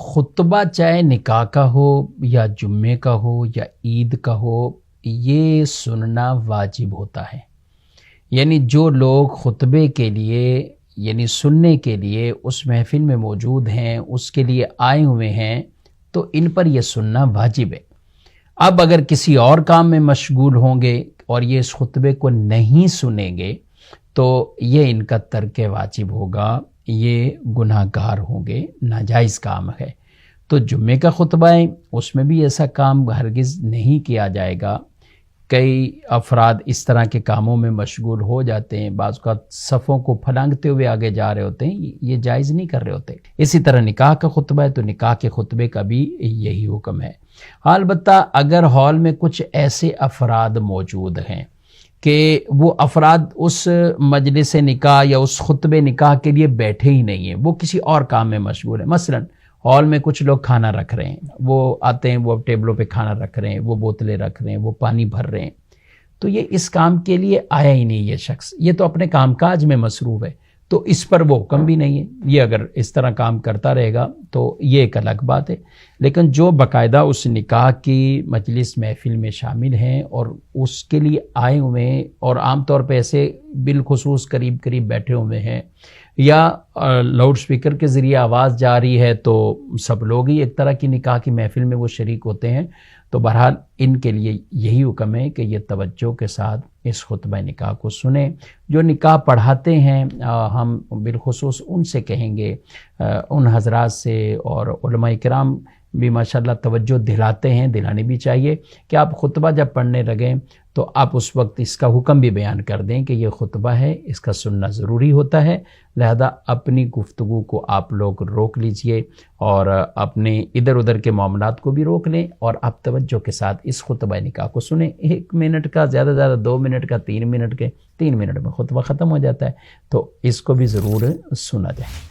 خطبہ چاہے نکاح کا ہو یا جمعے کا ہو یا عید کا ہو، یہ سننا واجب ہوتا ہے۔ یعنی جو لوگ خطبے کے لیے یعنی سننے کے لیے اس محفل میں موجود ہیں، اس کے لیے آئے ہوئے ہیں، تو ان پر یہ سننا واجب ہے۔ اب اگر کسی اور کام میں مشغول ہوں گے اور یہ اس خطبے کو نہیں سنیں گے تو یہ ان کا ترک واجب ہوگا، یہ گناہ گار ہوں گے، ناجائز کام ہے۔ تو جمعے کا خطبہ ہے، اس میں بھی ایسا کام ہرگز نہیں کیا جائے گا۔ کئی افراد اس طرح کے کاموں میں مشغول ہو جاتے ہیں، بعض اوقات صفوں کو پھلانگتے ہوئے آگے جا رہے ہوتے ہیں، یہ جائز نہیں کر رہے ہوتے۔ اسی طرح نکاح کا خطبہ ہے تو نکاح کے خطبے کا بھی یہی حکم ہے۔ البتہ اگر ہال میں کچھ ایسے افراد موجود ہیں کہ وہ افراد اس مجلس نکاح یا اس خطبے نکاح کے لیے بیٹھے ہی نہیں ہیں، وہ کسی اور کام میں مشغول ہیں، مثلاً ہال میں کچھ لوگ کھانا رکھ رہے ہیں، وہ آتے ہیں، وہ ٹیبلوں پہ کھانا رکھ رہے ہیں، وہ بوتلیں رکھ رہے ہیں، وہ پانی بھر رہے ہیں، تو یہ اس کام کے لیے آیا ہی نہیں یہ شخص، یہ تو اپنے کام کاج میں مصروف ہے، تو اس پر وہ حکم بھی نہیں ہے۔ یہ اگر اس طرح کام کرتا رہے گا تو یہ ایک الگ بات ہے، لیکن جو باقاعدہ اس نکاح کی مجلس محفل میں شامل ہیں اور اس کے لیے آئے ہوئے ہیں اور عام طور پہ ایسے بالخصوص قریب قریب بیٹھے ہوئے ہیں یا لاؤڈ سپیکر کے ذریعے آواز جا رہی ہے تو سب لوگ ہی ایک طرح کی نکاح کی محفل میں وہ شریک ہوتے ہیں، تو بہرحال ان کے لیے یہی حکم ہے کہ یہ توجہ کے ساتھ اس خطبہ نکاح کو سنیں۔ جو نکاح پڑھاتے ہیں ہم بالخصوص ان سے کہیں گے، ان حضرات سے، اور علماء کرام بھی ماشاءاللہ توجہ دلاتے ہیں، دلانے بھی چاہیے کہ آپ خطبہ جب پڑھنے لگیں تو آپ اس وقت اس کا حکم بھی بیان کر دیں کہ یہ خطبہ ہے، اس کا سننا ضروری ہوتا ہے، لہذا اپنی گفتگو کو آپ لوگ روک لیجئے اور اپنے ادھر ادھر کے معاملات کو بھی روک لیں اور آپ توجہ کے ساتھ اس خطبہ نکاح کو سنیں۔ 1 منٹ کا، زیادہ سے زیادہ 2 منٹ کا، 3 منٹ کے، 3 منٹ میں خطبہ ختم ہو جاتا ہے، تو اس کو بھی ضرور سنا جائے۔